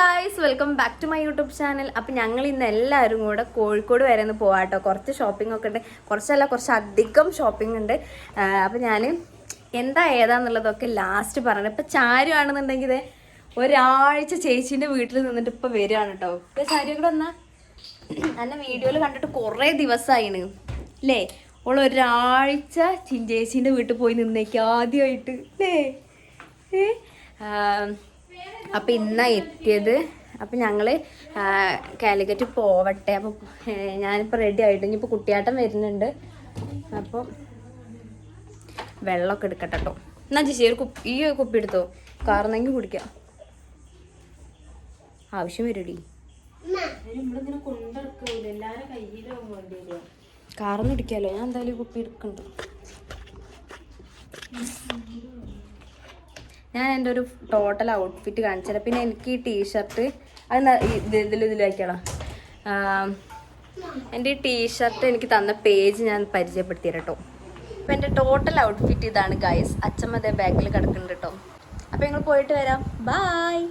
Guys, welcome back to my YouTube channel. അപ്പം ഞങ്ങൾ ഇന്ന് എല്ലാവരും കൂടെ കോഴിക്കോട് വരെ ഒന്ന് പോകാട്ടോ. കുറച്ച് ഷോപ്പിംഗ് ഒക്കെ ഉണ്ട്, കുറച്ചധികം ഷോപ്പിംഗ് ഉണ്ട്. അപ്പം ഞാൻ ഏതാന്നുള്ളതൊക്കെ ലാസ്റ്റ് പറഞ്ഞു. ഇപ്പം ചാരു ആണെന്നുണ്ടെങ്കിൽ ഒരാഴ്ച ചേച്ചീൻ്റെ വീട്ടിൽ നിന്നിട്ട് ഇപ്പം വരികയാണ് കേട്ടോ. ഇപ്പം ചാരു കൂടെ വന്നാൽ എന്നെ വീഡിയോയിൽ കണ്ടിട്ട് കുറേ ദിവസമായിന് അല്ലേ. ഓൾ ഒരാഴ്ച ചേച്ചീൻ്റെ വീട്ടിൽ പോയി നിന്നേക്ക് ആദ്യമായിട്ട് അല്ലേ. അപ്പം ഇന്നാണ് എത്തിയത്. അപ്പം ഞങ്ങൾ കാലിക്കറ്റ് പോവട്ടെ. അപ്പം ഞാനിപ്പോൾ റെഡി ആയിട്ട് ഇനിയിപ്പോൾ കുട്ടിയാട്ടം വരുന്നുണ്ട്. അപ്പം വെള്ളമൊക്കെ എടുക്കട്ടെ കേട്ടോ. എന്നാ ചേച്ചി ഈ കുപ്പി എടുത്തോ, കാർന്നെങ്കിൽ കുടിക്കാം. ആവശ്യം വരൂടി, നമ്മളിങ്ങനെ കൊണ്ടിറക്കില്ല, എല്ലാവരും കയ്യിലാവും വേണ്ടി വരിക. കാർന്ന് കുടിക്കാമല്ലോ. ഞാൻ എന്തായാലും കുപ്പി എടുക്കണ്ട. ഞാൻ എൻ്റെ ഒരു ടോട്ടൽ ഔട്ട്ഫിറ്റ് കാണിച്ചത്. പിന്നെ എനിക്ക് ഈ ടീഷർട്ട് അത് ഇതിലാക്കിയാളോ. എൻ്റെ ഈ ടീഷർട്ട് എനിക്ക് തന്ന പേജ് ഞാൻ പരിചയപ്പെടുത്തി കേട്ടോ. അപ്പം എൻ്റെ ടോട്ടൽ ഔട്ട്ഫിറ്റ് ഇതാണ് ഗൈസ്. അച്ഛമ്മ അതേ ബാഗിൽ കിടക്കുന്നുണ്ട് കേട്ടോ. അപ്പം ഞങ്ങൾ പോയിട്ട് വരാം. ബായ്.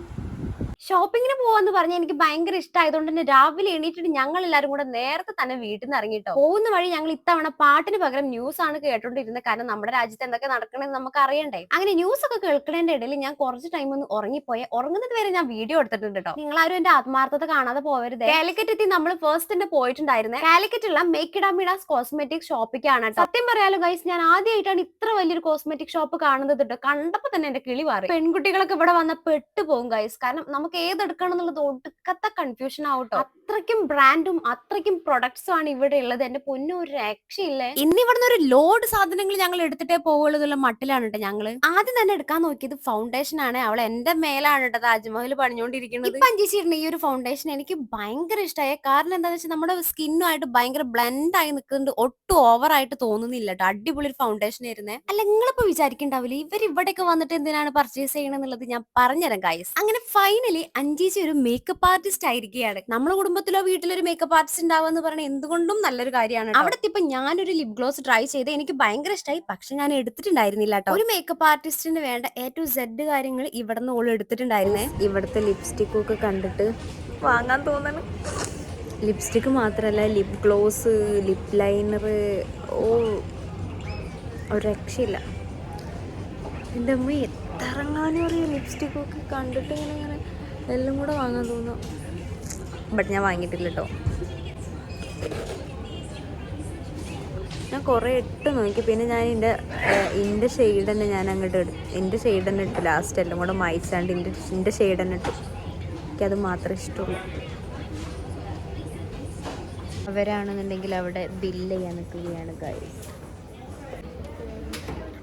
ഷോപ്പിങ്ങിന് പോവാന്ന് പറഞ്ഞാൽ എനിക്ക് ഭയങ്കര ഇഷ്ടമായതുകൊണ്ട് തന്നെ രാവിലെ എണീറ്റിട്ട് ഞങ്ങൾ എല്ലാവരും കൂടെ നേരത്തെ തന്നെ വീട്ടിൽ നിന്ന് ഇറങ്ങിട്ടോ. പോകുന്ന വഴി ഞങ്ങൾ ഇത്തവണ പാട്ടിന് പകരം ന്യൂസ് ആണ് കേട്ടോണ്ടിരുന്നത്. കാരണം നമ്മുടെ രാജ്യത്ത് എന്തൊക്കെ നടക്കണമെന്ന് നമുക്ക് അറിയണ്ടേ. അങ്ങനെ ന്യൂസ് ഒക്കെ കേൾക്കുന്നതിന്റെ ഇടയിൽ ഞാൻ കുറച്ച് ടൈം ഒന്ന് ഉറങ്ങിപ്പോയെ. ഉറങ്ങുന്നത് വരെ ഞാൻ വീഡിയോ എടുത്തിട്ടുണ്ട് കേട്ടോ. നിങ്ങളാരും എന്റെ ആത്മാർത്ഥത കാണാതെ പോകരുത്. കാലിക്കറ്റ് എത്തി നമ്മൾ ഫസ്റ്റ് തന്നെ പോയിട്ടുണ്ടായിരുന്നത് കാലിക്കറ്റുള്ള മേക്കിഡാമിഡാസ് കോസ്മെറ്റിക് ഷോപ്പിക്കാണ് കേട്ടോ. സത്യം പറയാലോ ഗൈസ്, ഞാൻ ആദ്യമായിട്ടാണ് ഇത്ര വലിയൊരു കോസ്മെറ്റിക് ഷോപ്പ് കാണുന്നത് കേട്ടോ. കണ്ടപ്പോ തന്നെ എന്റെ കിളി മാറി. പെൺകുട്ടികളൊക്കെ ഇവിടെ വന്ന പെട്ടുപോകും ഗൈസ്. കാരണം നമുക്ക് ഏതെടുക്കണം എന്നുള്ളത് ഒടുക്കത്തെ കൺഫ്യൂഷൻ ആവട്ടോ. അത്രയ്ക്കും ബ്രാൻഡും അത്രയ്ക്കും പ്രൊഡക്ട്സും ആണ് ഇവിടെ ഉള്ളത്. എന്റെ പൊന്നും ഒരു രക്ഷയില്ലേ. ഇന്ന് ഇവിടുന്ന് ഒരു ലോഡ് സാധനങ്ങൾ ഞങ്ങൾ എടുത്തിട്ടേ പോകുള്ളൂ എന്നുള്ള മട്ടിലാണ് കേട്ടോ. ഞങ്ങള് ആദ്യം തന്നെ എടുക്കാൻ നോക്കിയത് ഫൗണ്ടേഷൻ ആണ്. അവൾ എന്റെ മേലാണ് കേട്ടോ താജ്മഹൽ പണിഞ്ഞോണ്ടിരിക്കുന്നത്. ഇപ്പൊ അഞ്ചിച്ചിട്ടുണ്ട് ഈ ഒരു ഫൗണ്ടേഷൻ എനിക്ക് ഭയങ്കര ഇഷ്ടമായ. കാരണം എന്താണെന്ന് വെച്ചാൽ നമ്മുടെ സ്കിന്നുമായിട്ട് ഭയങ്കര ബ്ലെൻഡ് ആയി നിൽക്കുന്നുണ്ട്. ഒട്ടും ഓവറായിട്ട് തോന്നുന്നില്ല കേട്ടോ. അടിപൊളി ഒരു ഫൗണ്ടേഷൻ ആയിരുന്നേ. അല്ല, നിങ്ങളിപ്പോ വിചാരിക്കണ്ടാവില്ല ഇവർ ഇവിടെയൊക്കെ വന്നിട്ട് എന്തിനാണ് പർച്ചേസ് ചെയ്യണമെന്നുള്ളത്. ഞാൻ പറഞ്ഞുതരാം ഗൈസ്. അങ്ങനെ ഫൈനലി അഞ്ചീച്ചി ഒരു മേക്കപ്പ് ആർട്ടിസ്റ്റ് ആയിരിക്കുകയാണ്. നമ്മുടെ കുടുംബത്തിലോ വീട്ടിലൊരു മേക്കപ്പ് ആർട്ടിസ്റ്റ് ഉണ്ടാവുക എന്ന് പറഞ്ഞാൽ എന്തുകൊണ്ടും നല്ലൊരു കാര്യമാണ്. അവിടെ ഇപ്പൊ ഞാനൊരു ലിപ് ഗ്ലോസ് ട്രൈ ചെയ്ത് എനിക്ക് ഭയങ്കര ഇഷ്ടമായി. പക്ഷെ ഞാൻ എടുത്തിട്ടുണ്ടായിരുന്നില്ല കേട്ടോ. ഒരു മേക്കപ്പ് ആർട്ടിസ്റ്റിന് വേണ്ട A to Z കാര്യങ്ങൾ ഇവിടെ നിന്ന് ഓൾ എടുത്തിട്ടുണ്ടായിരുന്നേ. ഇവിടുത്തെ ലിപ്സ്റ്റിക്കും ഒക്കെ കണ്ടിട്ട് വാങ്ങാൻ തോന്നണം. ലിപ്സ്റ്റിക്ക് മാത്രമല്ല, ലിപ് ഗ്ലോസ്, ലിപ് ലൈനർ, ഒരു രക്ഷയില്ല. എൻ്റെ അമ്മ എത്തിറങ്ങാനും അറിയാം. ലിപ്സ്റ്റിക്കൊക്കെ കണ്ടിട്ട് ഇങ്ങനെ എല്ലാം കൂടെ വാങ്ങാൻ തോന്നും. ബട്ട് ഞാൻ വാങ്ങിയിട്ടില്ല കേട്ടോ. ഞാൻ കുറേ ഇട്ട് നോക്കി. പിന്നെ ഞാൻ എൻ്റെ ഷെയ്ഡ് തന്നെ ഞാൻ അങ്ങോട്ട് എൻ്റെ ഷെയ്ഡ് തന്നെ ഇട്ടു. ലാസ്റ്റ് എല്ലാം കൂടെ മായിച്ചാണ്ട് എൻ്റെ ഷെയ്ഡ് തന്നെ ഇട്ടു. എനിക്കത് മാത്രമേ ഇഷ്ടമുള്ളൂ. അവരാണെന്നുണ്ടെങ്കിൽ അവിടെ ബില്ല് ചെയ്യാൻ നിൽക്കുകയാണ് ഗൈസ്.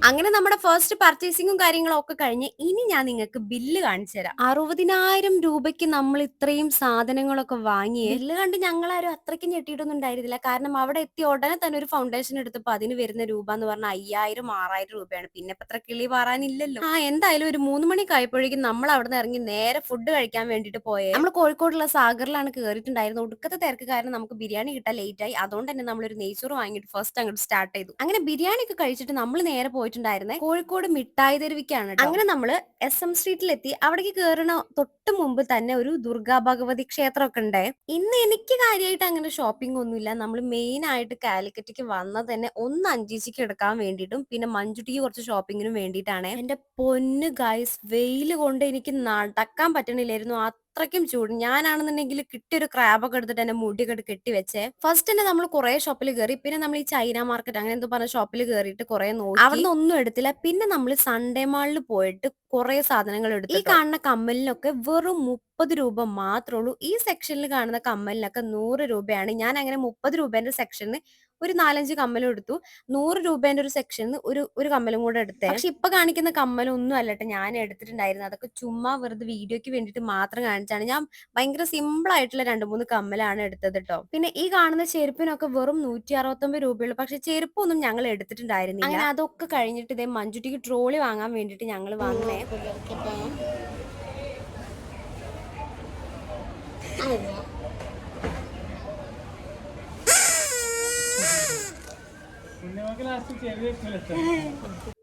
അങ്ങനെ നമ്മുടെ ഫസ്റ്റ് പർച്ചേസിങ്ങും കാര്യങ്ങളും ഒക്കെ കഴിഞ്ഞ് ഇനി ഞാൻ നിങ്ങൾക്ക് ബില്ല് കാണിച്ചു തരാം. 60,000 രൂപയ്ക്ക് നമ്മൾ ഇത്രയും സാധനങ്ങളൊക്കെ വാങ്ങി. ബില്ല് കണ്ട് ഞങ്ങളാരും അത്രയ്ക്ക് ഞെട്ടിയിട്ടൊന്നും ഉണ്ടായിരുന്നില്ല. കാരണം അവിടെ എത്തിയ ഉടനെ തന്നെ ഒരു ഫൗണ്ടേഷൻ എടുത്തപ്പോൾ അതിന് വരുന്ന രൂപ എന്ന് പറഞ്ഞാൽ 5,000-6,000 രൂപയാണ്. പിന്നെ ഇപ്പൊ അത്ര കിളി മാറാനില്ലല്ലോ. എന്തായാലും ഒരു 3 മണിക്ക് ആയപ്പോഴേക്കും നമ്മൾ അവിടെ നിന്ന് ഇറങ്ങി നേരെ ഫുഡ് കഴിക്കാൻ വേണ്ടിട്ട് പോയേ. നമ്മൾ കോഴിക്കോടുള്ള സാഗറിലാണ് കയറിയിട്ടുണ്ടായിരുന്നത്. ഒടുക്കത്തെ തിരക്ക് കാരണം നമുക്ക് ബിരിയാണി കിട്ടാൻ ലേറ്റ് ആയി. അതുകൊണ്ട് തന്നെ നമ്മളൊരു നെയ്ച്ചോറ് വാങ്ങിയിട്ട് ഫസ്റ്റ് അങ്ങോട്ട് സ്റ്റാർട്ട് ചെയ്തു. അങ്ങനെ ബിരിയാണി ഒക്കെ കഴിച്ചിട്ട് നമ്മൾ നേരെ പോയിട്ടുണ്ടായിരുന്നത് കോഴിക്കോട് മിഠായി തെരുവിക്കാണ്. അങ്ങനെ നമ്മള് SM സ്ട്രീറ്റിലെത്തി. അവിടേക്ക് കയറണ തൊട്ട് മുമ്പ് തന്നെ ഒരു ദുർഗാ ഭഗവതി ക്ഷേത്രമൊക്കെ ഉണ്ട്. ഇന്ന് എനിക്ക് കാര്യമായിട്ട് അങ്ങനെ ഷോപ്പിംഗ് ഒന്നുമില്ല. നമ്മൾ മെയിൻ ആയിട്ട് കാലിക്കറ്റിക്ക് വന്നത് തന്നെ ഒന്ന് അഞ്ചീച്ചിക്ക് എടുക്കാൻ വേണ്ടിയിട്ടും പിന്നെ മഞ്ജുട്ടിക്ക് കുറച്ച് ഷോപ്പിങ്ങിനും വേണ്ടിയിട്ടാണ്. എന്റെ പൊന്ന് ഗൈസ്, വെയിൽ കൊണ്ട് എനിക്ക് നടക്കാൻ പറ്റണില്ലായിരുന്നു. അത്രയ്ക്കും ചൂട്. ഞാനാണെന്നുണ്ടെങ്കിൽ കിട്ടിയൊരു ക്രാബൊക്കെ എടുത്തിട്ട് എന്റെ മുടിയൊക്കെ കെട്ടി വെച്ചേ. ഫസ്റ്റ് തന്നെ നമ്മൾ കുറെ ഷോപ്പിൽ കയറി. പിന്നെ നമ്മൾ ഈ ചൈന മാർക്കറ്റ് അങ്ങനെ എന്തോ പറഞ്ഞ ഷോപ്പിൽ കയറിയിട്ട് കുറെ നോക്കി. അവിടെ നിന്ന് ഒന്നും എടുത്തില്ല. പിന്നെ നമ്മൾ സൺഡേ മാളിൽ പോയിട്ട് കുറെ സാധനങ്ങൾ എടുത്തു. ഈ കാണുന്ന കമ്മലിനൊക്കെ വെറും 30 രൂപ മാത്രമേ ഉള്ളൂ. ഈ സെക്ഷനിൽ കാണുന്ന കമ്മലിനൊക്കെ 100 രൂപയാണ്. ഞാൻ അങ്ങനെ 30 രൂപേന്റെ സെക്ഷനിൽ ഒരു 4-5 കമ്മലും എടുത്തു. 100 രൂപേന്റെ ഒരു സെക്ഷനിൽ ഒരു കമ്മലും കൂടെ എടുത്തേ. പക്ഷെ ഇപ്പൊ കാണിക്കുന്ന കമ്മലൊന്നും അല്ലട്ടെ ഞാൻ എടുത്തിട്ടുണ്ടായിരുന്നു. അതൊക്കെ ചുമ്മാ വെറുതെ വീഡിയോക്ക് വേണ്ടിയിട്ട് മാത്രം കാണിച്ചാണ്. ഞാൻ ഭയങ്കര സിമ്പിൾ ആയിട്ടുള്ള 2-3 കമ്മലാണ് എടുത്തത് കേട്ടോ. പിന്നെ ഈ കാണുന്ന ചെരുപ്പിനൊക്കെ വെറും 169 രൂപയുള്ളൂ. പക്ഷെ ചെരുപ്പൊന്നും ഞങ്ങൾ എടുത്തിട്ടുണ്ടായിരുന്നില്ല. അങ്ങനെ അതൊക്കെ കഴിഞ്ഞിട്ട് ഇതേ മഞ്ജുട്ടിക്ക് ട്രോളി വാങ്ങാൻ വേണ്ടിയിട്ട് ഞങ്ങൾ വാങ്ങണേ.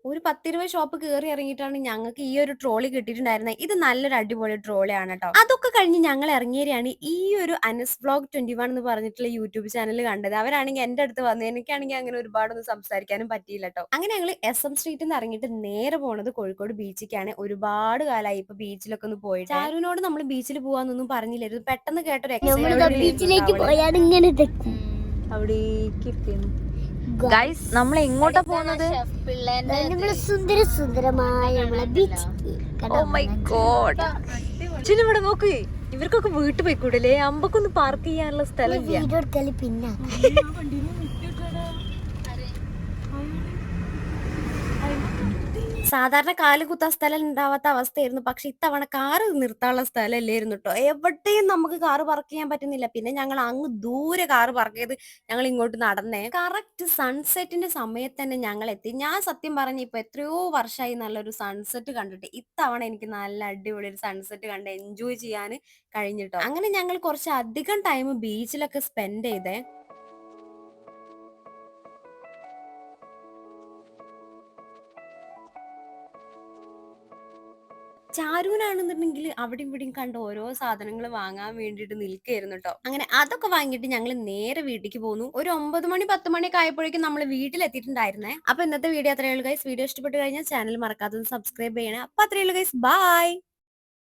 ഒരു 10-20 ഷോപ്പ് കയറി ഇറങ്ങിയിട്ടാണ് ഞങ്ങൾക്ക് ഈ ഒരു ട്രോളി കിട്ടിയിട്ടുണ്ടായിരുന്നത്. ഇത് നല്ലൊരു അടിപൊളി ട്രോളിയാണ് കേട്ടോ. അതൊക്കെ കഴിഞ്ഞ് ഞങ്ങൾ ഇറങ്ങിയവരെയാണ് ഈ ഒരു അനസ് വ്ലോഗ് 21 എന്ന് പറഞ്ഞിട്ടുള്ള യൂട്യൂബ് ചാനൽ കണ്ടത്. അവരാണെങ്കിൽ എന്റെ അടുത്ത് വന്നു. എനിക്കാണെങ്കിൽ അങ്ങനെ ഒരുപാടൊന്നും സംസാരിക്കാനും പറ്റിയില്ല കേട്ടോ. അങ്ങനെ ഞങ്ങൾ SM സ്ട്രീറ്റിൽ നിന്ന് ഇറങ്ങിയിട്ട് നേരെ പോണത് കോഴിക്കോട് ബീച്ചിലേക്കാണ്. ഒരുപാട് കാലമായി ഇപ്പൊ ബീച്ചിലൊക്കെ ഒന്ന് പോയിട്ട്. ചാരുവിനോട് നമ്മൾ ബീച്ചിൽ പോവാന്നൊന്നും പറഞ്ഞില്ലായിരുന്നു. പെട്ടെന്ന് കേട്ടൊരു ബീച്ചിലേക്ക് പോയാൽ ഇങ്ങനെ അവിടേക്ക് ഗൈസ് നമ്മൾ എങ്ങോട്ടാ പോകുന്നത്? സുന്ദര സുന്ദരമായ ഓ മൈ ഗോഡ്, ഇവിടെ നോക്ക്, ഇവർക്കൊക്കെ വീട്ടിൽ പോയിക്കൂടല്ലേ? അമ്പക്കൊന്ന് പാർക്ക് ചെയ്യാനുള്ള സ്ഥലം പിന്നെ സാധാരണ കാല് കുത്താൻ സ്ഥലം ഉണ്ടാവാത്ത അവസ്ഥയായിരുന്നു. പക്ഷെ ഇത്തവണ കാറ് നിർത്താനുള്ള സ്ഥലം ഇല്ലായിരുന്നു കേട്ടോ. എവിടെയും നമുക്ക് കാറ് പാർക്ക് ചെയ്യാൻ പറ്റുന്നില്ല. പിന്നെ ഞങ്ങൾ അങ്ങ് ദൂരെ കാറ് പാർക്ക് ചെയ്ത് ഞങ്ങൾ ഇങ്ങോട്ട് നടന്നേ. കറക്റ്റ് സൺസെറ്റിന്റെ സമയത്ത് തന്നെ ഞങ്ങൾ എത്തി. ഞാൻ സത്യം പറഞ്ഞ ഇപ്പൊ എത്രയോ വർഷമായി നല്ലൊരു സൺസെറ്റ് കണ്ടിട്ട്. ഇത്തവണ എനിക്ക് നല്ല അടിപൊളി ഒരു സൺസെറ്റ് കണ്ട് എൻജോയ് ചെയ്യാൻ കഴിഞ്ഞിട്ടോ. അങ്ങനെ ഞങ്ങൾ കുറച്ച് അധികം ടൈം ബീച്ചിലൊക്കെ സ്പെൻഡ് ചെയ്തേ. ചാരുവിനാണെന്നുണ്ടെങ്കിൽ അവിടെയും ഇവിടെയും കണ്ട ഓരോ സാധനങ്ങൾ വാങ്ങാൻ വേണ്ടിയിട്ട് നിൽക്കുകയായിരുന്നു കേട്ടോ. അങ്ങനെ അതൊക്കെ വാങ്ങിയിട്ട് ഞങ്ങൾ നേരെ വീട്ടിലേക്ക് പോന്നു. ഒരു 9 മണി 10 മണിയൊക്കെ ആയപ്പോഴേക്കും നമ്മൾ വീട്ടിലെത്തിയിട്ടുണ്ടായിരുന്നേ. അപ്പൊ ഇന്നത്തെ വീഡിയോ അത്രയേ ഉള്ളൂ ഗൈസ്. വീഡിയോ ഇഷ്ടപ്പെട്ട് കഴിഞ്ഞാൽ ചാനൽ മറക്കാതെ സബ്സ്ക്രൈബ് ചെയ്യണേ. അപ്പൊ അത്രയേ ഉള്ളൂ ഗൈസ്. ബൈ.